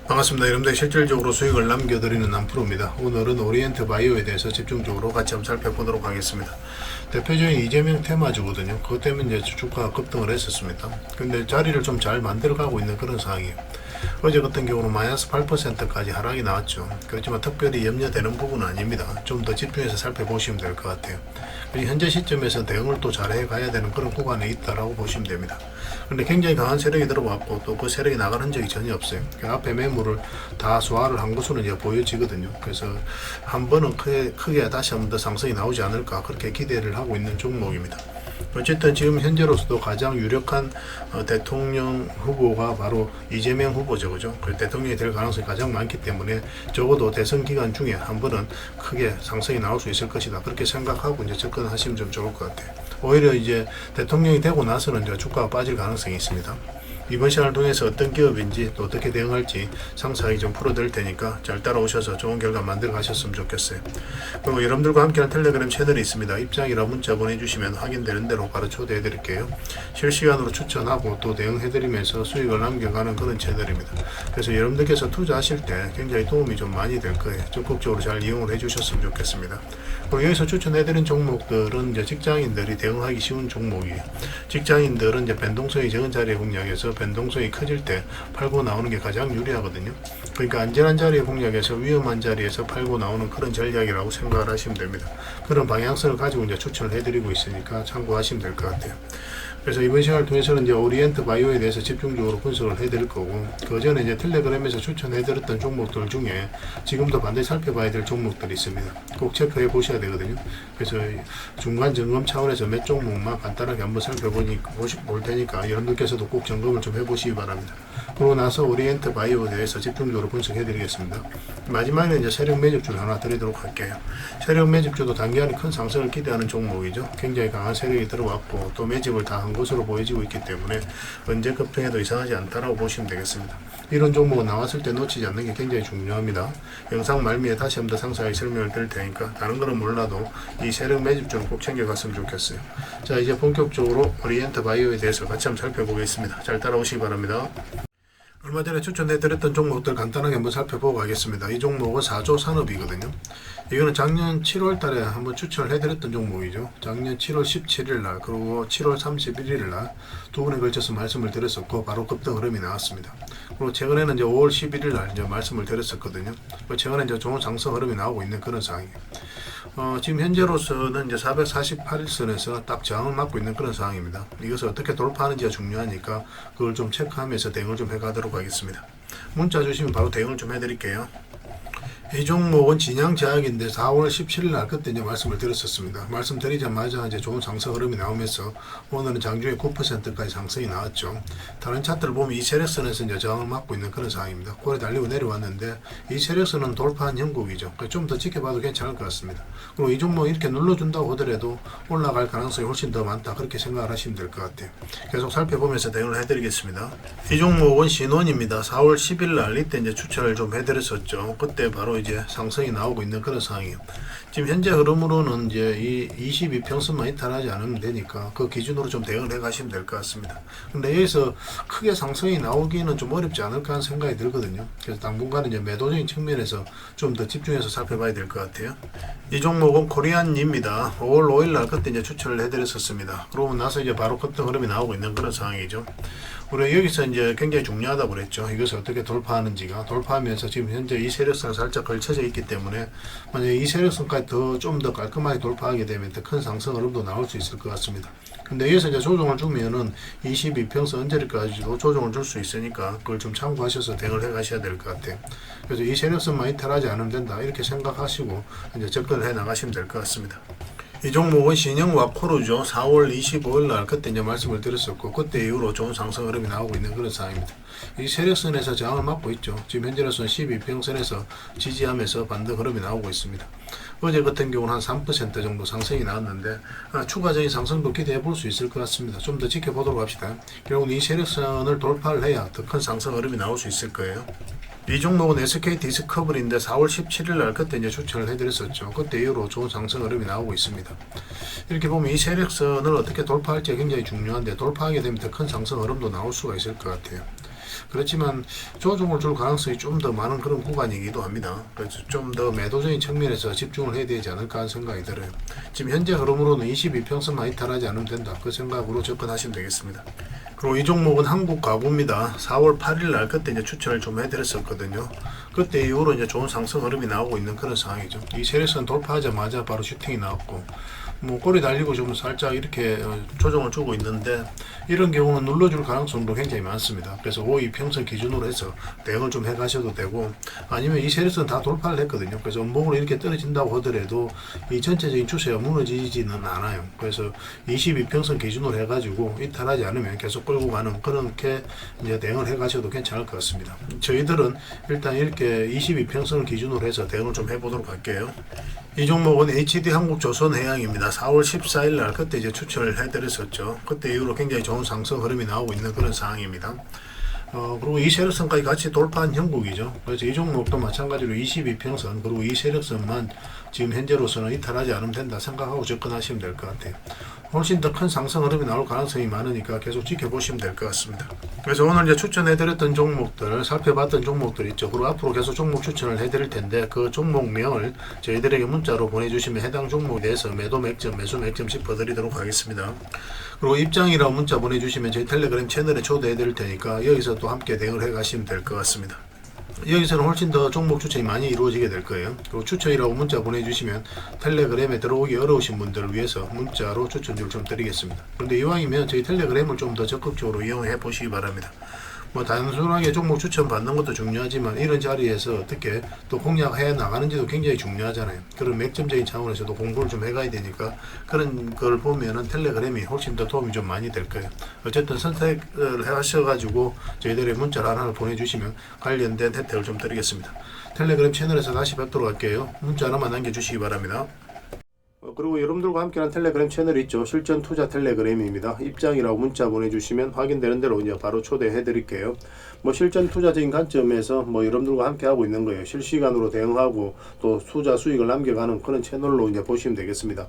반갑습니다. 여러분들 실질적으로 수익을 남겨드리는 남프로입니다. 오늘은 오리엔트 바이오에 대해서 집중적으로 같이 한번 살펴보도록 하겠습니다. 대표적인 이재명 테마주거든요. 그것 때문에 이제 주가가 급등을 했었습니다. 근데 자리를 좀 잘 만들어가고 있는 그런 상황이에요. 어제 같은 경우는 마이너스 8%까지 하락이 나왔죠. 그렇지만 특별히 염려되는 부분은 아닙니다. 좀 더 집중해서 살펴보시면 될 것 같아요. 현재 시점에서 대응을 또 잘해 가야 되는 그런 구간에 있다라고 보시면 됩니다. 근데 굉장히 강한 세력이 들어왔고 또 그 세력이 나간 흔적이 전혀 없어요. 그 앞에 매물을 다 소화를 한 것으로 이제 보여지거든요. 그래서 한 번은 크게 다시 한 번 더 상승이 나오지 않을까 그렇게 기대를 하고 있는 종목입니다. 어쨌든 지금 현재로서도 가장 유력한 대통령 후보가 바로 이재명 후보죠. 그죠? 그 대통령이 될 가능성이 가장 많기 때문에 적어도 대선 기간 중에 한 번은 크게 상승이 나올 수 있을 것이다. 그렇게 생각하고 이제 접근하시면 좀 좋을 것 같아요. 오히려 이제 대통령이 되고 나서는 이제 주가가 빠질 가능성이 있습니다. 이번 시간을 통해서 어떤 기업인지 또 어떻게 대응할지 상세하게 좀 풀어드릴 테니까 잘 따라오셔서 좋은 결과 만들어 가셨으면 좋겠어요. 그리고 여러분들과 함께하는 텔레그램 채널이 있습니다. 입장이라 문자 보내주시면 확인되는 대로 바로 초대해 드릴게요. 실시간으로 추천하고 또 대응해 드리면서 수익을 남겨가는 그런 채널입니다. 그래서 여러분들께서 투자하실 때 굉장히 도움이 좀 많이 될 거예요. 적극적으로 잘 이용을 해 주셨으면 좋겠습니다. 그리고 여기서 추천해 드린 종목들은 이제 직장인들이 대응하기 쉬운 종목이에요. 직장인들은 이제 변동성이 적은 자리에 공략해서 변동성이 커질 때 팔고 나오는 게 가장 유리하거든요. 그러니까 안전한 자리에 공략해서 위험한 자리에서 팔고 나오는 그런 전략이라고 생각을 하시면 됩니다. 그런 방향성을 가지고 이제 추천을 해드리고 있으니까 참고하시면 될 것 같아요. 그래서 이번 시간을 통해서는 이제 오리엔트 바이오에 대해서 집중적으로 분석을 해드릴 거고, 그 전에 이제 텔레그램에서 추천해드렸던 종목들 중에 지금도 반드시 살펴봐야 될 종목들이 있습니다. 꼭 체크해 보셔야 되거든요. 그래서 중간 점검 차원에서 몇 종목만 간단하게 한번 살펴볼 테니까 여러분들께서도 꼭 점검을 좀 해보시기 바랍니다. 그러고 나서 오리엔트 바이오에 대해서 집중적으로 분석해 드리겠습니다. 마지막에 이제 세력 매집주를 하나 드리도록 할게요. 세력 매집주도 단기간에 큰 상승을 기대하는 종목이죠. 굉장히 강한 세력이 들어왔고 또 매집을 다 한 것으로 보여지고 있기 때문에 언제 급등해도 이상하지 않다라고 보시면 되겠습니다. 이런 종목은 나왔을 때 놓치지 않는 게 굉장히 중요합니다. 영상 말미에 다시 한번 더 상세하게 설명을 드릴 테니까 다른 거는 몰라도 이 세력 매집주는 꼭 챙겨갔으면 좋겠어요. 자, 이제 본격적으로 오리엔트 바이오에 대해서 같이 한번 살펴보겠습니다. 잘 따라오시기 바랍니다. 얼마 전에 추천해드렸던 종목들 간단하게 한번 살펴보고 가겠습니다. 이 종목은 4조 산업이거든요. 이거는 작년 7월 달에 한번 추천을 해드렸던 종목이죠. 작년 7월 17일 날 그리고 7월 31일 날 두 번에 걸쳐서 말씀을 드렸었고 바로 급등 흐름이 나왔습니다. 그리고 최근에는 이제 5월 11일 날 이제 말씀을 드렸었거든요. 최근에 이제 좋은 상승 흐름이 나오고 있는 그런 상황이에요. 지금 현재로서는 이제 448일선에서 딱 저항을 맞고 있는 그런 상황입니다. 이것을 어떻게 돌파하는지가 중요하니까 그걸 좀 체크하면서 대응을 좀 해가도록 하겠습니다. 문자 주시면 바로 대응을 좀 해드릴게요. 이 종목은 진양제약인데 4월 17일 날 그때 이제 말씀을 드렸었습니다. 말씀드리자마자 이제 좋은 상승 흐름이 나오면서 오늘은 장중에 9%까지 상승이 나왔죠. 다른 차트를 보면 이 세력선에서 이제 저항을 맞고 있는 그런 상황입니다. 고래 달리고 내려왔는데 이 세력선은 돌파한 형국이죠. 좀 더 지켜봐도 괜찮을 것 같습니다. 그리고 이 종목 이렇게 눌러준다고 하더라도 올라갈 가능성이 훨씬 더 많다 그렇게 생각을 하시면 될 것 같아요. 계속 살펴보면서 대응을 해드리겠습니다. 이 종목은 신원입니다. 4월 10일 날 이때 이제 추천을 좀 해드렸었죠. 그때 바로 이제 상승이 나오고 있는 그런 상황이에요. 지금 현재 흐름으로는 이제 이 22평선만 이탈하지 않으면 되니까 그 기준으로 좀 대응을 해 가시면 될 것 같습니다. 근데 여기서 크게 상승이 나오기는 좀 어렵지 않을까 하는 생각이 들거든요. 그래서 당분간은 이제 매도적인 측면에서 좀 더 집중해서 살펴봐야 될 것 같아요. 이 종목은 코리안입니다. 5월 5일 날 그때 이제 추천을 해드렸었습니다. 그러고 나서 이제 바로 급등 흐름이 나오고 있는 그런 상황이죠. 우리 여기서 이제 굉장히 중요하다고 그랬죠. 이것을 어떻게 돌파하는지가 돌파하면서 지금 현재 이 세력선 살짝 걸쳐져 있기 때문에 만약에 이 세력선까지 좀 더 깔끔하게 돌파하게 되면 더 큰 상승 흐름도 나올 수 있을 것 같습니다. 근데 여기서 이제 조정을 주면은 22평선 언저리까지도 조정을 줄 수 있으니까 그걸 좀 참고하셔서 대응을 해 가셔야 될 것 같아요. 그래서 이 세력선만 이탈하지 않으면 된다 이렇게 생각하시고 이제 접근을 해 나가시면 될 것 같습니다. 이 종목은 신형 와코르죠. 4월 25일 날 그때 이제 말씀을 드렸었고 그때 이후로 좋은 상승 흐름이 나오고 있는 그런 상황입니다. 이 세력선에서 저항을 맞고 있죠. 지금 현재로서는 12평선에서 지지하면서 반등 흐름이 나오고 있습니다. 어제 같은 경우는 한 3% 정도 상승이 나왔는데 추가적인 상승도 기대해 볼 수 있을 것 같습니다. 좀 더 지켜보도록 합시다. 결국 이 세력선을 돌파를 해야 더 큰 상승 흐름이 나올 수 있을 거예요. 이 종목은 SK 디스커버리인데 4월 17일 날 그때 이제 추천을 해드렸었죠. 그때 이후로 좋은 상승 흐름이 나오고 있습니다. 이렇게 보면 이 세력선을 어떻게 돌파할지 굉장히 중요한데 돌파하게 되면 더 큰 상승 흐름도 나올 수가 있을 것 같아요. 그렇지만 조정을 줄 가능성이 좀 더 많은 그런 구간이기도 합니다. 그래서 좀 더 매도적인 측면에서 집중을 해야 되지 않을까 하는 생각이 들어요. 지금 현재 흐름으로는 22평선만 이탈하지 않으면 된다. 그 생각으로 접근하시면 되겠습니다. 그리고 이 종목은 한국 가구입니다. 4월 8일 날 그때 이제 추천을 좀 해드렸었거든요. 그때 이후로 이제 좋은 상승 흐름이 나오고 있는 그런 상황이죠. 이 세력선 돌파하자마자 바로 슈팅이 나왔고, 뭐 꼬리 달리고 좀 살짝 이렇게 조정을 주고 있는데, 이런 경우는 눌러줄 가능성도 굉장히 많습니다. 그래서 52평선 기준으로 해서 대응을 좀 해가셔도 되고, 아니면 이 세력선 다 돌파를 했거든요. 그래서 음봉으로 이렇게 떨어진다고 하더라도 이 전체적인 추세가 무너지지는 않아요. 그래서 22평선 기준으로 해가지고 이탈하지 않으면 계속 끌고 가는 그렇게 이제 대응을 해가셔도 괜찮을 것 같습니다. 저희들은 일단 이렇게 22평선을 기준으로 해서 대응을 좀 해보도록 할게요. 이 종목은 HD 한국조선해양입니다. 4월 14일 날 그때 이제 추천을 해드렸었죠. 그때 이후로 굉장히 좋은 상승 흐름이 나오고 있는 그런 상황입니다. 그리고 이 세력선까지 같이 돌파한 형국이죠. 그래서 이 종목도 마찬가지로 22평선 그리고 이 세력선만 지금 현재로서는 이탈하지 않으면 된다 생각하고 접근하시면 될 것 같아요. 훨씬 더 큰 상승 흐름이 나올 가능성이 많으니까 계속 지켜보시면 될 것 같습니다. 그래서 오늘 이제 추천해드렸던 종목들, 살펴봤던 종목들 있죠. 그리고 앞으로 계속 종목 추천을 해드릴 텐데 그 종목명을 저희들에게 문자로 보내주시면 해당 종목에 대해서 매도 맥점, 매수 맥점 짚어드리도록 하겠습니다. 그리고 입장이라고 문자 보내주시면 저희 텔레그램 채널에 초대해드릴 테니까 여기서 또 함께 대응을 해가시면 될 것 같습니다. 여기서는 훨씬 더 종목 추천이 많이 이루어지게 될 거예요. 그리고 추천이라고 문자 보내주시면 텔레그램에 들어오기 어려우신 분들을 위해서 문자로 추천줄 좀 드리겠습니다. 그런데 이왕이면 저희 텔레그램을 좀 더 적극적으로 이용해 보시기 바랍니다. 뭐 단순하게 종목 추천 받는 것도 중요하지만 이런 자리에서 어떻게 또 공략해 나가는지도 굉장히 중요하잖아요. 그런 맥점적인 차원에서도 공부를 좀 해가야 되니까 그런 걸 보면은 텔레그램이 훨씬 더 도움이 좀 많이 될 거예요. 어쨌든 선택을 하셔가지고 저희들의 문자를 하나 보내주시면 관련된 혜택을 좀 드리겠습니다. 텔레그램 채널에서 다시 뵙도록 할게요. 문자 하나만 남겨주시기 바랍니다. 그리고 여러분들과 함께하는 텔레그램 채널이 있죠. 실전 투자 텔레그램입니다. 입장이라고 문자 보내주시면 확인되는 대로 이제 바로 초대해 드릴게요. 뭐 실전 투자적인 관점에서 뭐 여러분들과 함께 하고 있는 거예요. 실시간으로 대응하고 또 투자 수익을 남겨가는 그런 채널로 이제 보시면 되겠습니다.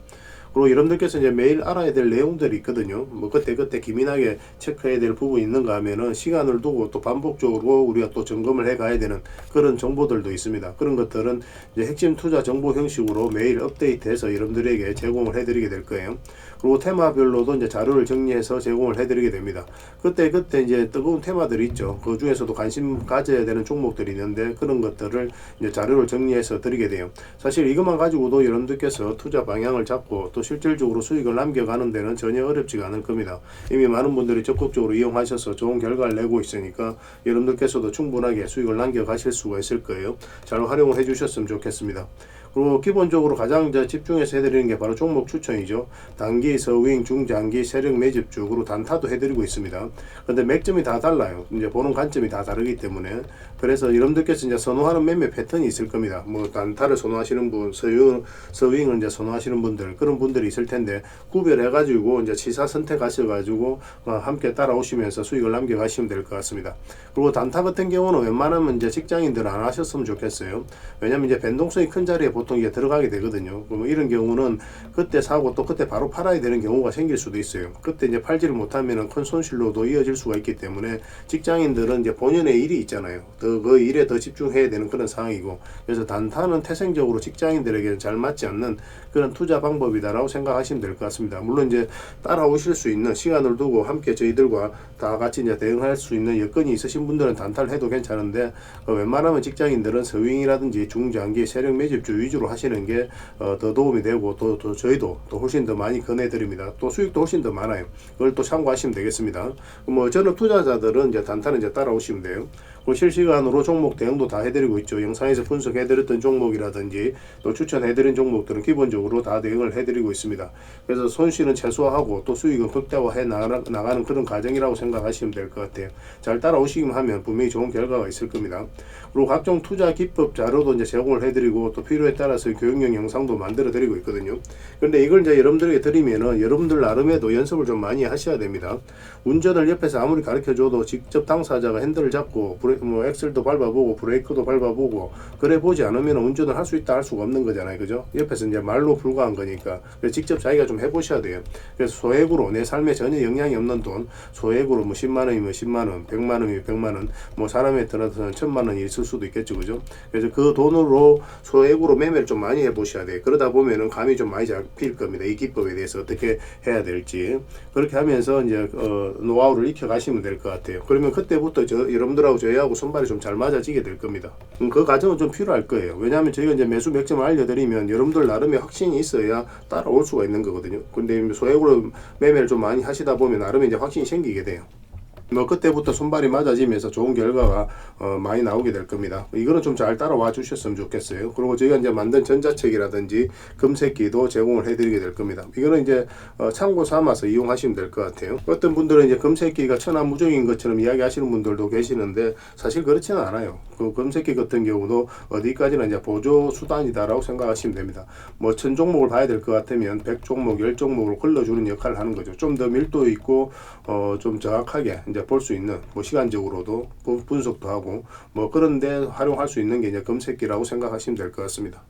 그리고 여러분들께서 이제 매일 알아야 될 내용들이 있거든요. 뭐 그때 기민하게 체크해야 될 부분이 있는가 하면은 시간을 두고 또 반복적으로 우리가 또 점검을 해 가야 되는 그런 정보들도 있습니다. 그런 것들은 이제 핵심 투자 정보 형식으로 매일 업데이트해서 여러분들에게 제공을 해드리게 될 거예요. 그리고 테마별로도 이제 자료를 정리해서 제공을 해드리게 됩니다. 그때 이제 뜨거운 테마들이 있죠. 그 중에서도 관심 가져야 되는 종목들이 있는데 그런 것들을 이제 자료를 정리해서 드리게 돼요. 사실 이것만 가지고도 여러분들께서 투자 방향을 잡고 또 실질적으로 수익을 남겨가는 데는 전혀 어렵지가 않을 겁니다. 이미 많은 분들이 적극적으로 이용하셔서 좋은 결과를 내고 있으니까 여러분들께서도 충분하게 수익을 남겨가실 수가 있을 거예요. 잘 활용을 해주셨으면 좋겠습니다. 그리고 기본적으로 가장 집중해서 해드리는 게 바로 종목 추천이죠. 단기, 서윙, 중장기, 세력 매집주, 그리고 단타도 해드리고 있습니다. 그런데 맥점이 다 달라요. 이제 보는 관점이 다 다르기 때문에. 그래서 여러분들께서 이제 선호하는 매매 패턴이 있을 겁니다. 뭐 단타를 선호하시는 분, 서윙을 이제 선호하시는 분들, 그런 분들이 있을 텐데 구별해가지고 이제 치사 선택하셔가지고 함께 따라오시면서 수익을 남겨가시면 될 것 같습니다. 그리고 단타 같은 경우는 웬만하면 이제 직장인들은 안 하셨으면 좋겠어요. 왜냐면 이제 변동성이 큰 자리에 보통 이게 들어가게 되거든요. 그럼 이런 경우는 그때 사고 또 그때 바로 팔아야 되는 경우가 생길 수도 있어요. 그때 이제 팔지를 못하면 큰 손실로도 이어질 수가 있기 때문에 직장인들은 이제 본연의 일이 있잖아요. 그 일에 더 집중해야 되는 그런 상황이고, 그래서 단타는 태생적으로 직장인들에게 잘 맞지 않는 그런 투자 방법이다라고 생각하시면 될 것 같습니다. 물론 이제 따라오실 수 있는 시간을 두고 함께 저희들과 다 같이 이제 대응할 수 있는 여건이 있으신 분들은 단타를 해도 괜찮은데 웬만하면 직장인들은 서윙이라든지 중장기 세력 매집주 위주로 하시는 게 더 도움이 되고 또 저희도 또 훨씬 더 많이 권해드립니다. 또 수익도 훨씬 더 많아요. 그걸 또 참고하시면 되겠습니다. 뭐 저는 투자자들은 이제 단타는 이제 따라오시면 돼요. 실시간으로 종목 대응도 다 해드리고 있죠. 영상에서 분석해드렸던 종목이라든지 또 추천해드린 종목들은 기본적으로 다 대응을 해드리고 있습니다. 그래서 손실은 최소화하고 또 수익은 극대화해 나가는 그런 과정이라고 생각하시면 될 것 같아요. 잘 따라오시기만 하면 분명히 좋은 결과가 있을 겁니다. 그리고 각종 투자 기법 자료도 이제 제공을 해드리고 또 필요에 따라서 교육용 영상도 만들어 드리고 있거든요. 그런데 이걸 이제 여러분들에게 드리면은 여러분들 나름에도 연습을 좀 많이 하셔야 됩니다. 운전을 옆에서 아무리 가르쳐줘도 직접 당사자가 핸들을 잡고 뭐 엑셀도 밟아보고 브레이크도 밟아보고 그래 보지 않으면 운전을 할 수 있다 할 수가 없는 거잖아요. 그죠? 옆에서 이제 말로 불과한 거니까. 그래서 직접 자기가 좀 해보셔야 돼요. 그래서 소액으로 내 삶에 전혀 영향이 없는 돈, 소액으로 뭐 10만 원이면 10만 원, 100만 원이면 100만 원, 뭐 사람에 따라서는 1000만 원이 있을 수도 있겠죠. 그죠? 그래서 그 돈으로 소액으로 매매를 좀 많이 해보셔야 돼요. 그러다 보면은 감이 좀 많이 잡힐 겁니다. 이 기법에 대해서 어떻게 해야 될지. 그렇게 하면서 이제 노하우를 익혀 가시면 될 것 같아요. 그러면 그때부터 여러분들하고 저희하고 손발이 좀 잘 맞아지게 될 겁니다. 그 과정은 좀 필요할 거예요. 왜냐하면 저희가 이제 매수 맥점을 알려드리면 여러분들 나름의 확신이 있어야 따라올 수가 있는 거거든요. 근데 소액으로 매매를 좀 많이 하시다 보면 나름의 이제 확신이 생기게 돼요. 뭐 그때부터 손발이 맞아지면서 좋은 결과가 많이 나오게 될 겁니다. 이거는 좀 잘 따라와 주셨으면 좋겠어요. 그리고 저희가 이제 만든 전자책이라든지 금색기도 제공을 해드리게 될 겁니다. 이거는 이제 참고 삼아서 이용하시면 될 것 같아요. 어떤 분들은 이제 금색기가 천하무적인 것처럼 이야기하시는 분들도 계시는데 사실 그렇지는 않아요. 그 금색기 같은 경우도 어디까지나 이제 보조 수단이다라고 생각하시면 됩니다. 뭐 1000종목을 봐야 될 것 같으면 100종목, 10종목을 걸러주는 역할을 하는 거죠. 좀 더 밀도 있고 좀 정확하게 볼 수 있는 뭐 시간적으로도 분석도 하고 뭐 그런데 활용할 수 있는 게 이제 금색기라고 생각하시면 될 것 같습니다.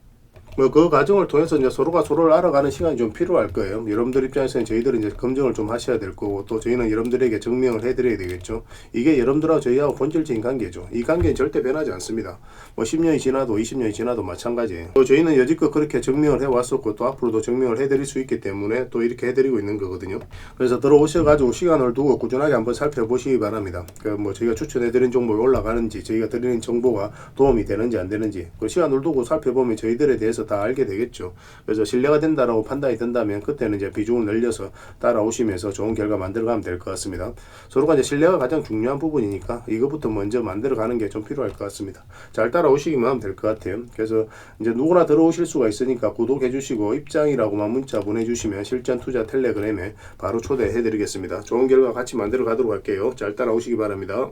뭐 그 과정을 통해서 이제 서로가 서로를 알아가는 시간이 좀 필요할 거예요. 여러분들 입장에서는 저희들은 이제 검증을 좀 하셔야 될 거고 또 저희는 여러분들에게 증명을 해드려야 되겠죠. 이게 여러분들하고 저희하고 본질적인 관계죠. 이 관계는 절대 변하지 않습니다. 뭐 10년이 지나도 20년이 지나도 마찬가지예요. 또 저희는 여지껏 그렇게 증명을 해왔었고 또 앞으로도 증명을 해드릴 수 있기 때문에 또 이렇게 해드리고 있는 거거든요. 그래서 들어오셔가지고 시간을 두고 꾸준하게 한번 살펴보시기 바랍니다. 그 뭐 저희가 추천해드린 종목이 올라가는지 저희가 드리는 정보가 도움이 되는지 안 되는지 그 시간을 두고 살펴보면 저희들에 대해서 다 알게 되겠죠. 그래서 신뢰가 된다라고 판단이 된다면 그때는 이제 비중을 늘려서 따라오시면서 좋은 결과 만들어가면 될 것 같습니다. 서로가 이제 신뢰가 가장 중요한 부분이니까 이것부터 먼저 만들어가는 게 좀 필요할 것 같습니다. 잘 따라오시기만 하면 될 것 같아요. 그래서 이제 누구나 들어오실 수가 있으니까 구독해 주시고 입장이라고만 문자 보내주시면 실전 투자 텔레그램에 바로 초대해 드리겠습니다. 좋은 결과 같이 만들어 가도록 할게요. 잘 따라오시기 바랍니다.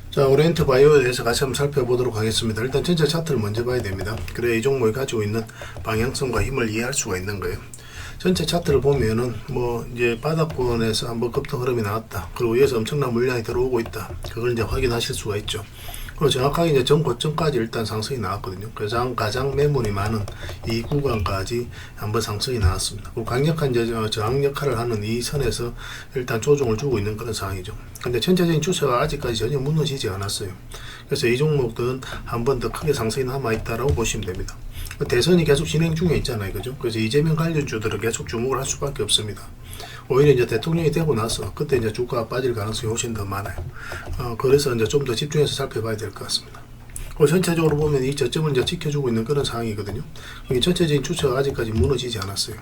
자, 오리엔트 바이오에 대해서 같이 한번 살펴보도록 하겠습니다. 일단 전체 차트를 먼저 봐야 됩니다. 그래야 이 종목이 가지고 있는 방향성과 힘을 이해할 수가 있는 거예요. 전체 차트를 보면은 뭐 이제 바닥권에서 한번 급등 흐름이 나왔다. 그리고 위에서 엄청난 물량이 들어오고 있다. 그걸 이제 확인하실 수가 있죠. 그리고 정확하게 이제 전 고점까지 일단 상승이 나왔거든요. 그래서 가장 매물이 많은 이 구간까지 한번 상승이 나왔습니다. 그리고 강력한 이제 저항 역할을 하는 이 선에서 일단 조정을 주고 있는 그런 상황이죠. 근데 전체적인 추세가 아직까지 전혀 무너지지 않았어요. 그래서 이 종목들은 한 번 더 크게 상승이 남아있다라고 보시면 됩니다. 대선이 계속 진행 중에 있잖아요. 그죠? 그래서 이재명 관련주들은 계속 주목을 할 수밖에 없습니다. 오히려 이제 대통령이 되고 나서 그때 이제 주가가 빠질 가능성이 훨씬 더 많아요. 그래서 이제 좀 더 집중해서 살펴봐야 될 것 같습니다. 그리고 전체적으로 보면 이 저점을 이제 지켜주고 있는 그런 상황이거든요. 이게 전체적인 추세가 아직까지 무너지지 않았어요.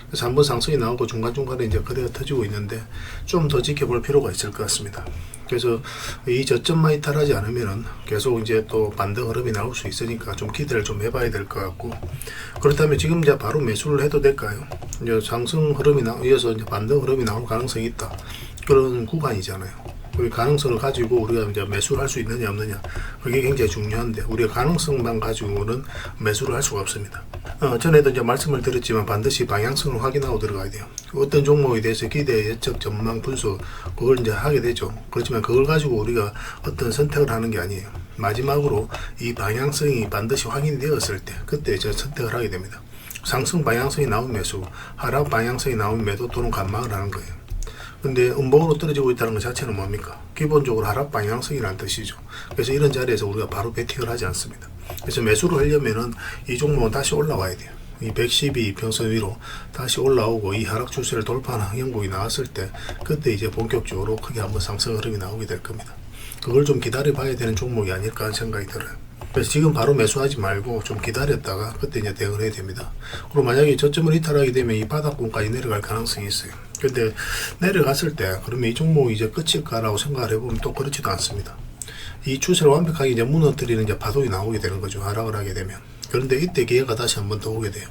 그래서 한번 상승이 나오고 중간중간에 이제 거래가 터지고 있는데 좀 더 지켜볼 필요가 있을 것 같습니다. 그래서 이 저점만 이탈하지 않으면은 계속 이제 또 반등 흐름이 나올 수 있으니까 좀 기대를 좀 해봐야 될 것 같고, 그렇다면 지금 이제 바로 매수를 해도 될까요? 이제 상승 흐름이 이어서 이제 반등 흐름이 나올 가능성이 있다. 그런 구간이잖아요. 그 가능성을 가지고 우리가 이제 매수를 할 수 있느냐 없느냐, 그게 굉장히 중요한데 우리가 가능성만 가지고는 매수를 할 수가 없습니다. 전에도 이제 말씀을 드렸지만 반드시 방향성을 확인하고 들어가야 돼요. 어떤 종목에 대해서 기대, 예측, 전망, 분석, 그걸 이제 하게 되죠. 그렇지만 그걸 가지고 우리가 어떤 선택을 하는 게 아니에요. 마지막으로 이 방향성이 반드시 확인되었을 때 그때 이제 선택을 하게 됩니다. 상승 방향성이 나온 매수, 하락 방향성이 나온 매도 또는 관망을 하는 거예요. 근데 음봉으로 떨어지고 있다는 것 자체는 뭡니까? 기본적으로 하락 방향성이라는 뜻이죠. 그래서 이런 자리에서 우리가 바로 베팅을 하지 않습니다. 그래서 매수를 하려면은 이 종목은 다시 올라와야 돼요. 이 112 평선 위로 다시 올라오고 이 하락 추세를 돌파하는 항형곡이 나왔을 때 그때 이제 본격적으로 크게 한번 상승 흐름이 나오게 될 겁니다. 그걸 좀 기다려 봐야 되는 종목이 아닐까 하는 생각이 들어요. 그래서 지금 바로 매수하지 말고 좀 기다렸다가 그때 이제 대응을 해야 됩니다. 그리고 만약에 저점을 이탈하게 되면 이 바닥권까지 내려갈 가능성이 있어요. 근데 내려갔을 때 그러면 이 종목이 이제 끝일까라고 생각을 해보면 또 그렇지도 않습니다. 이 추세를 완벽하게 이제 무너뜨리는 이제 파동이 나오게 되는 거죠. 하락을 하게 되면. 그런데 이때 기회가 다시 한번 더 오게 돼요.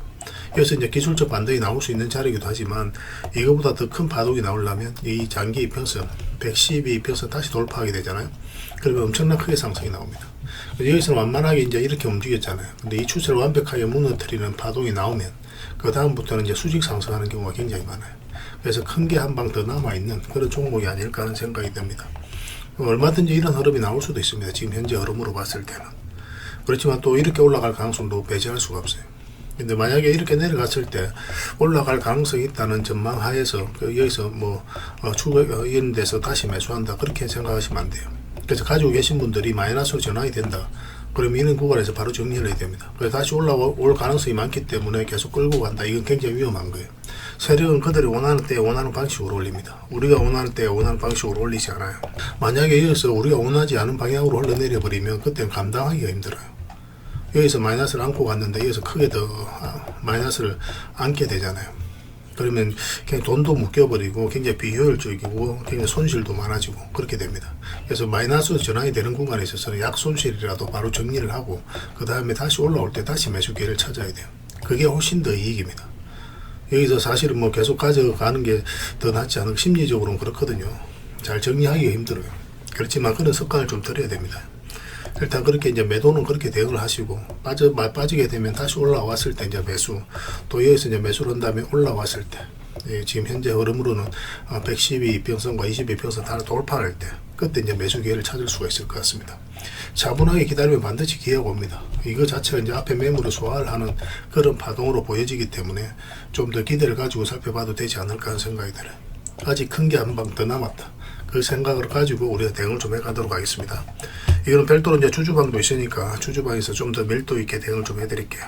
그래서 이제 기술적 반등이 나올 수 있는 자리이기도 하지만 이거보다 더 큰 파동이 나오려면 이 장기 이평선 112 이평선 다시 돌파하게 되잖아요. 그러면 엄청난 크게 상승이 나옵니다. 여기서는 완만하게 이제 이렇게 움직였잖아요. 근데 이 추세를 완벽하게 무너뜨리는 파동이 나오면 그 다음부터는 이제 수직 상승하는 경우가 굉장히 많아요. 그래서 큰 게 한 방 더 남아있는 그런 종목이 아닐까 하는 생각이 듭니다. 얼마든지 이런 흐름이 나올 수도 있습니다. 지금 현재 흐름으로 봤을 때는. 그렇지만 또 이렇게 올라갈 가능성도 배제할 수가 없어요. 근데 만약에 이렇게 내려갔을 때 올라갈 가능성이 있다는 전망 하에서 여기서 추가 이런 데서 다시 매수한다 그렇게 생각하시면 안 돼요. 그래서 가지고 계신 분들이 마이너스로 전환이 된다. 그럼 이런 구간에서 바로 정리를 해야 됩니다. 그래서 다시 올라올 가능성이 많기 때문에 계속 끌고 간다. 이건 굉장히 위험한 거예요. 세력은 그들이 원하는 때에 원하는 방식으로 올립니다. 우리가 원하는 때에 원하는 방식으로 올리지 않아요. 만약에 여기서 우리가 원하지 않은 방향으로 흘러내려 버리면 그때는 감당하기가 힘들어요. 여기서 마이너스를 안고 갔는데 여기서 크게 더 마이너스를 안게 되잖아요. 그러면 그냥 돈도 묶여버리고 굉장히 비효율적이고 굉장히 손실도 많아지고 그렇게 됩니다. 그래서 마이너스로 전환이 되는 구간에 있어서는 약 손실이라도 바로 정리를 하고 그 다음에 다시 올라올 때 다시 매수 기회를 찾아야 돼요. 그게 훨씬 더 이익입니다. 여기서 사실은 계속 가져가는 게 더 낫지 않을까 심리적으로는 그렇거든요. 잘 정리하기가 힘들어요. 그렇지만 그런 습관을 좀 들여야 됩니다. 일단 그렇게 이제 매도는 그렇게 대응을 하시고 빠지게 되면 다시 올라왔을 때 이제 매수, 또 여기서 이제 매수를 한 다음에 올라왔을 때 지금 현재 흐름으로는 112평선과 22평선 다 돌파할 때 그때 이제 매수 기회를 찾을 수가 있을 것 같습니다. 차분하게 기다리면 반드시 기회가 옵니다. 이거 자체가 이제 앞에 매물을 소화를 하는 그런 파동으로 보여지기 때문에 좀 더 기대를 가지고 살펴봐도 되지 않을까 하는 생각이 들어요. 아직 큰 게 한 방 더 남았다. 그 생각을 가지고 우리가 대응을 좀 해가도록 하겠습니다. 이거는 별도로 이제 주주방도 있으니까 주주방에서 좀 더 밀도 있게 대응을 좀 해드릴게요.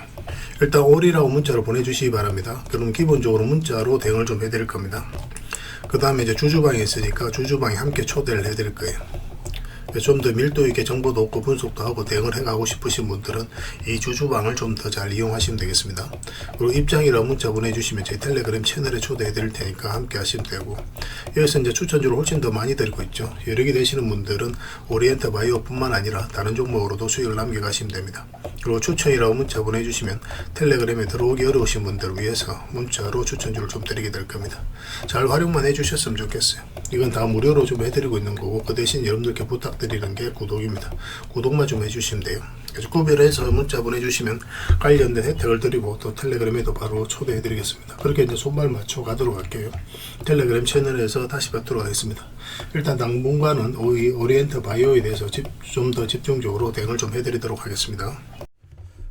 일단 올이라고 문자로 보내주시기 바랍니다. 그럼 기본적으로 문자로 대응을 좀 해드릴 겁니다. 그 다음에 이제 주주방에 있으니까 주주방에 함께 초대를 해드릴 거예요. 좀 더 밀도 있게 정보도 얻고 분석도 하고 대응을 해가고 싶으신 분들은 이 주주방을 좀 더 잘 이용하시면 되겠습니다. 그리고 입장이라고 문자 보내주시면 저희 텔레그램 채널에 초대해 드릴 테니까 함께 하시면 되고, 여기서 이제 추천주를 훨씬 더 많이 드리고 있죠. 여러 개 되시는 분들은 오리엔트 바이오 뿐만 아니라 다른 종목으로도 수익을 남겨가시면 됩니다. 그리고 추천이라고 문자 보내주시면 텔레그램에 들어오기 어려우신 분들을 위해서 문자로 추천주를 좀 드리게 될 겁니다. 잘 활용만 해주셨으면 좋겠어요. 이건 다 무료로 좀 해드리고 있는 거고, 그 대신 여러분들께 부탁드리는 게 구독입니다. 구독만 좀 해주시면 돼요. 그래서 구별해서 문자 보내주시면 관련된 혜택을 드리고 또 텔레그램에도 바로 초대해 드리겠습니다. 그렇게 이제 손발 맞춰 가도록 할게요. 텔레그램 채널에서 다시 뵙도록 하겠습니다. 일단 당분간은 오리엔트 바이오에 대해서 좀 더 집중적으로 대응을 좀 해드리도록 하겠습니다.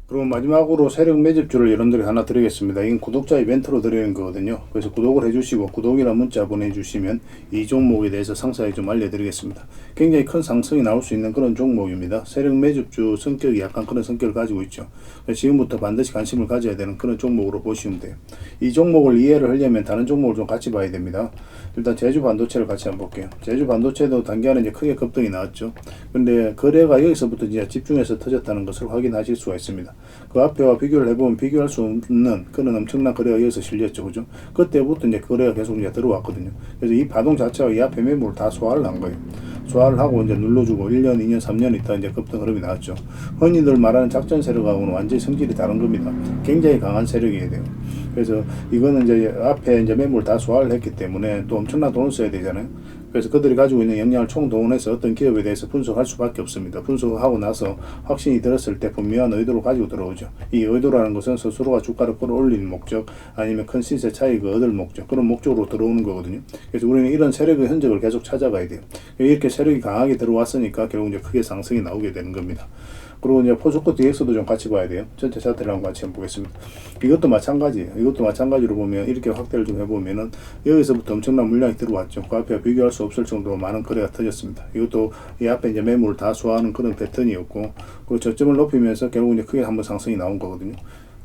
그럼 마지막으로 세력 매집주를 여러분들이 하나 드리겠습니다. 이건 구독자 이벤트로 드리는 거거든요. 그래서 구독을 해주시고 구독이란 문자 보내주시면 이 종목에 대해서 상세히 좀 알려드리겠습니다. 굉장히 큰 상승이 나올 수 있는 그런 종목입니다. 세력 매집주 성격이 약간 그런 성격을 가지고 있죠. 그래서 지금부터 반드시 관심을 가져야 되는 그런 종목으로 보시면 돼요. 이 종목을 이해를 하려면 다른 종목을 좀 같이 봐야 됩니다. 일단 제주 반도체를 같이 한번 볼게요. 제주 반도체도 단기간에 이제 크게 급등이 나왔죠. 근데 거래가 여기서부터 이제 집중해서 터졌다는 것을 확인하실 수가 있습니다. 그 앞에와 비교를 해보면 비교할 수 없는 그런 엄청난 거래가 여기서 실렸죠. 그죠? 그때부터 이제 거래가 계속 이제 들어왔거든요. 그래서 이 파동 자체가 이 앞에 매물을 다 소화를 한 거예요. 소화를 하고 이제 눌러주고 1년, 2년, 3년 있다 이제 급등 흐름이 나왔죠. 흔히들 말하는 작전 세력하고는 완전히 성질이 다른 겁니다. 굉장히 강한 세력이어야 돼요. 그래서 이거는 이제 앞에 이제 매물 다 소화를 했기 때문에 또 엄청난 돈을 써야 되잖아요. 그래서 그들이 가지고 있는 역량을 총동원해서 어떤 기업에 대해서 분석할 수밖에 없습니다. 분석하고 나서 확신이 들었을 때 분명한 의도를 가지고 들어오죠. 이 의도라는 것은 스스로가 주가를 끌어올리는 목적, 아니면 큰 시세 차익을 얻을 목적, 그런 목적으로 들어오는 거거든요. 그래서 우리는 이런 세력의 흔적을 계속 찾아가야 돼요. 이렇게 세력이 강하게 들어왔으니까 결국 이제 크게 상승이 나오게 되는 겁니다. 그리고 이제 포스코 DX도 좀 같이 봐야 돼요. 전체 차트를 한번 같이 한번 보겠습니다. 이것도 마찬가지예요. 이것도 마찬가지로 보면 이렇게 확대를 좀 해보면은 여기서부터 엄청난 물량이 들어왔죠. 그 앞에 비교할 수 없을 정도로 많은 거래가 터졌습니다. 이것도 이 앞에 이제 매물을 다 소화하는 그런 패턴이었고, 그리고 저점을 높이면서 결국 이제 크게 한번 상승이 나온 거거든요.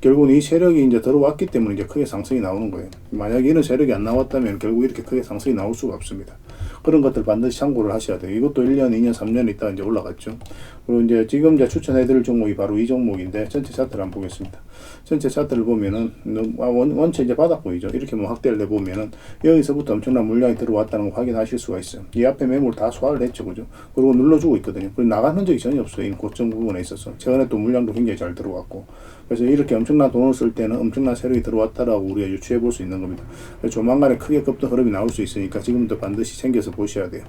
결국은 이 세력이 이제 들어왔기 때문에 이제 크게 상승이 나오는 거예요. 만약에 이런 세력이 안 나왔다면 결국 이렇게 크게 상승이 나올 수가 없습니다. 그런 것들 반드시 참고를 하셔야 돼요. 이것도 1년, 2년, 3년 있다 이제 올라갔죠. 그리고 이제 지금 이제 추천해드릴 종목이 바로 이 종목인데, 전체 차트를 한번 보겠습니다. 전체 차트를 보면은 원체 이제 바닥 보이죠. 이렇게 뭐 확대를 해보면은 여기서부터 엄청난 물량이 들어왔다는 거 확인하실 수가 있어요. 이 앞에 매물 다 소화를 했죠, 그죠? 그리고 눌러주고 있거든요. 그리고 나간 흔적이 전혀 없어요. 이 고점 부분에 있어서 최근에 또 물량도 굉장히 잘 들어왔고, 그래서 이렇게 엄청난 돈을 쓸 때는 엄청난 세력이 들어왔다라고 우리가 유추해 볼 수 있는 겁니다. 조만간에 크게 급등 흐름이 나올 수 있으니까 지금부터 반드시 챙겨서 관점에서 보셔야 돼요.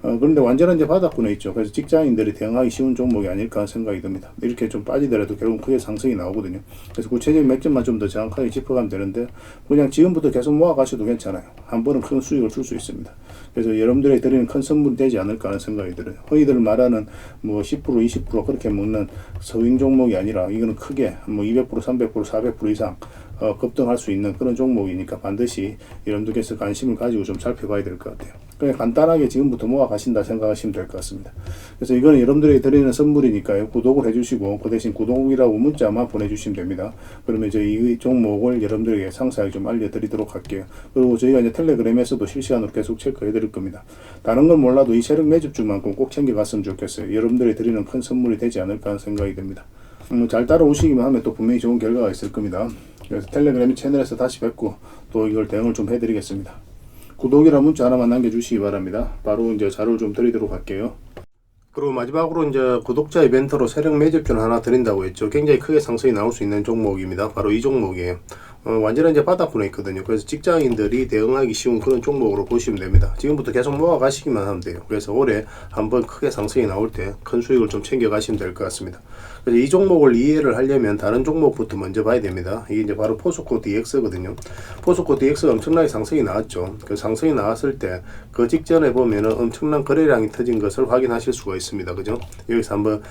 그런데 완전한 이제 바닥권에 있죠. 그래서 직장인들이 대응하기 쉬운 종목이 아닐까 하는 생각이 듭니다. 이렇게 좀 빠지더라도 결국 크게 상승이 나오거든요. 그래서 구체적인 맥점만 좀 더 정확하게 짚어가면 되는데, 그냥 지금부터 계속 모아가셔도 괜찮아요. 한 번은 큰 수익을 줄 수 있습니다. 그래서 여러분들이 드리는 큰 선물이 되지 않을까 하는 생각이 들어요. 흔히들 말하는 뭐 10%, 20% 그렇게 먹는 서윙 종목이 아니라, 이거는 크게 뭐 200%, 300%, 400% 이상 급등할 수 있는 그런 종목이니까 반드시 여러분들께서 관심을 가지고 좀 살펴봐야 될 것 같아요. 그냥 간단하게 지금부터 모아 가신다 생각하시면 될 것 같습니다. 그래서 이거는 여러분들에게 드리는 선물이니까요. 구독을 해주시고 그 대신 구독이라고 문자만 보내주시면 됩니다. 그러면 저희 이 종목을 여러분들에게 상세하게 좀 알려드리도록 할게요. 그리고 저희가 이제 텔레그램에서도 실시간으로 계속 체크해 드릴 겁니다. 다른 건 몰라도 이 세력 매집주만큼 꼭 챙겨갔으면 좋겠어요. 여러분들이 드리는 큰 선물이 되지 않을까 하는 생각이 듭니다. 잘 따라오시기만 하면 또 분명히 좋은 결과가 있을 겁니다. 그래서 텔레그램 채널에서 다시 뵙고 또 이걸 대응을 좀 해드리겠습니다. 구독이라 문자 하나만 남겨주시기 바랍니다. 바로 이제 자료를 좀 드리도록 할게요. 그리고 마지막으로 이제 구독자 이벤트로 세력 매집주를 하나 드린다고 했죠. 굉장히 크게 상승이 나올 수 있는 종목입니다. 바로 이 종목이에요. 완전히 이제 바닥권에 있거든요. 그래서 직장인들이 대응하기 쉬운 그런 종목으로 보시면 됩니다. 지금부터 계속 모아 가시기만 하면 돼요. 그래서 올해 한번 크게 상승이 나올 때 큰 수익을 좀 챙겨 가시면 될 것 같습니다. 그래서 이 종목을 이해를 하려면 다른 종목부터 먼저 봐야 됩니다. 이게 이제 바로 포스코 DX거든요. 포스코 DX가 엄청나게 상승이 나왔죠. 그 상승이 나왔을 때 그 직전에 보면은 엄청난 거래량이 터진 것을 확인하실 수가 있습니다. 그죠? 여기서 한번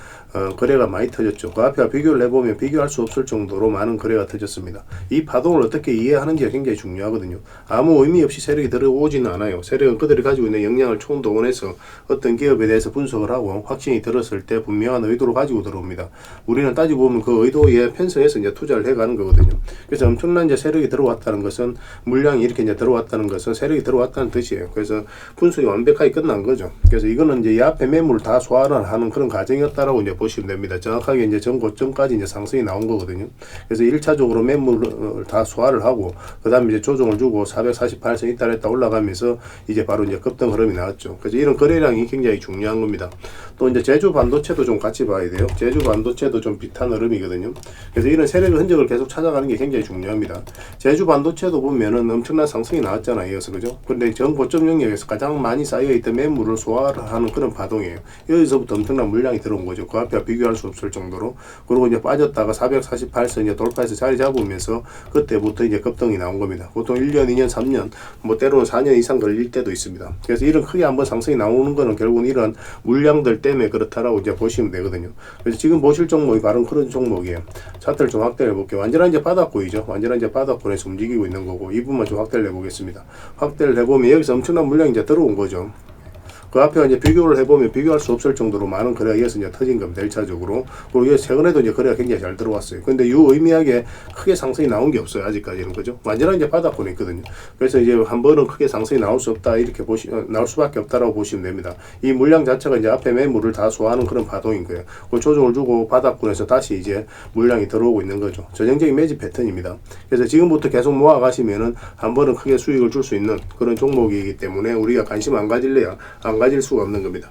거래가 많이 터졌죠. 그 앞에 비교를 해보면 비교할 수 없을 정도로 많은 거래가 터졌습니다. 이 파동을 어떻게 이해하는지가 굉장히 중요하거든요. 아무 의미 없이 세력이 들어오지는 않아요. 세력은 그들이 가지고 있는 역량을 총동원해서 어떤 기업에 대해서 분석을 하고 확신이 들었을 때 분명한 의도를 가지고 들어옵니다. 우리는 따지고 보면 그 의도에 편성해서 이제 투자를 해가는 거거든요. 그래서 엄청난 이제 세력이 들어왔다는 것은, 물량이 이렇게 이제 들어왔다는 것은 세력이 들어왔다는 뜻이에요. 그래서 분석이 완벽하게 끝난 거죠. 그래서 이거는 이제 이 앞에 매물을 다 소화를 하는 그런 과정이었다라고 이제 보시면 됩니다. 정확하게 이제 전 고점까지 이제 상승이 나온 거거든요. 그래서 1차적으로 매물을 다 소화를 하고, 그 다음에 이제 조정을 주고 448선 이탈했다 올라가면서 이제 바로 이제 급등 흐름이 나왔죠. 그래서 이런 거래량이 굉장히 중요한 겁니다. 또 이제 제주 반도체도 좀 같이 봐야 돼요. 제주 반도체도 좀 비슷한 흐름이거든요. 그래서 이런 세력의 흔적을 계속 찾아가는 게 굉장히 중요합니다. 제주 반도체도 보면은 엄청난 상승이 나왔잖아요. 이어서 그죠? 근데 전 고점 영역에서 가장 많이 쌓여있던 매물을 소화를 하는 그런 파동이에요. 여기서부터 엄청난 물량이 들어온 거죠. 그 앞에 비교할 수 없을 정도로. 그리고 이제 빠졌다가 448선 이제 돌파해서 자리 잡으면서 그때부터 이제 급등이 나온 겁니다. 보통 1년, 2년, 3년, 뭐 때로는 4년 이상 걸릴 때도 있습니다. 그래서 이런 크게 한번 상승이 나오는 거는 결국은 이런 물량들 때문에 그렇다라고 이제 보시면 되거든요. 그래서 지금 보실 종목이 바로 그런 종목이에요. 차트를 좀 확대해 볼게요. 완전한 이제 바닥권이죠. 완전한 이제 바닥권에서 움직이고 있는 거고, 이 부분만 좀 확대를 해보겠습니다. 확대를 해보면 여기서 엄청난 물량이 이제 들어온 거죠. 그 앞에 이제 비교를 해보면 비교할 수 없을 정도로 많은 거래가 이어서 이제 터진 겁니다. 1차적으로. 그리고 최근에도 이제 거래가 굉장히 잘 들어왔어요. 근데 유의미하게 크게 상승이 나온 게 없어요. 아직까지는. 그죠? 완전한 이제 바닥권에 있거든요. 그래서 이제 한 번은 크게 상승이 나올 수 없다. 이렇게 나올 수밖에 없다라고 보시면 됩니다. 이 물량 자체가 이제 앞에 매물을 다 소화하는 그런 파동인 거예요. 그 조정을 주고 바닥권에서 다시 이제 물량이 들어오고 있는 거죠. 전형적인 매집 패턴입니다. 그래서 지금부터 계속 모아 가시면은 한 번은 크게 수익을 줄 수 있는 그런 종목이기 때문에 우리가 관심 안 가질래야 안 가질 수가 없는 겁니다.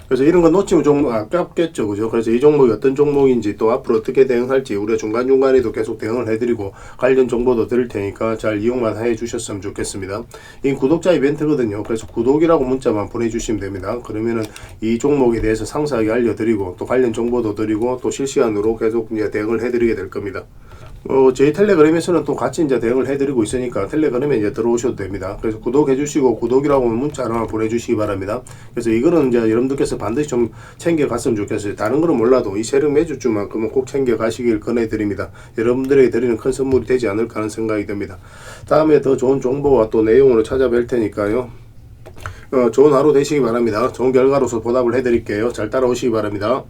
그래서 이런 거 놓치면 좀 아깝겠죠. 그죠? 그래서 이 종목이 어떤 종목인지 또 앞으로 어떻게 대응할지 우리가 중간중간에도 계속 대응을 해드리고 관련 정보도 드릴 테니까 잘 이용만 해 주셨으면 좋겠습니다. 이 구독자 이벤트거든요. 그래서 구독이라고 문자만 보내주시면 됩니다. 그러면은 이 종목에 대해서 상세하게 알려드리고 또 관련 정보도 드리고 또 실시간으로 계속 이제 대응을 해드리게 될 겁니다. 저희 텔레그램에서는 또 같이 이제 대응을 해드리고 있으니까 텔레그램에 이제 들어오셔도 됩니다. 그래서 구독해주시고 구독이라고 하면 문자 하나 보내주시기 바랍니다. 그래서 이거는 이제 여러분들께서 반드시 좀 챙겨갔으면 좋겠어요. 다른 거는 몰라도 이 세력 매주주만큼은 꼭 챙겨가시길 권해드립니다. 여러분들에게 드리는 큰 선물이 되지 않을까 하는 생각이 듭니다. 다음에 더 좋은 정보와 또 내용으로 찾아뵐 테니까요. 좋은 하루 되시기 바랍니다. 좋은 결과로서 보답을 해드릴게요. 잘 따라오시기 바랍니다.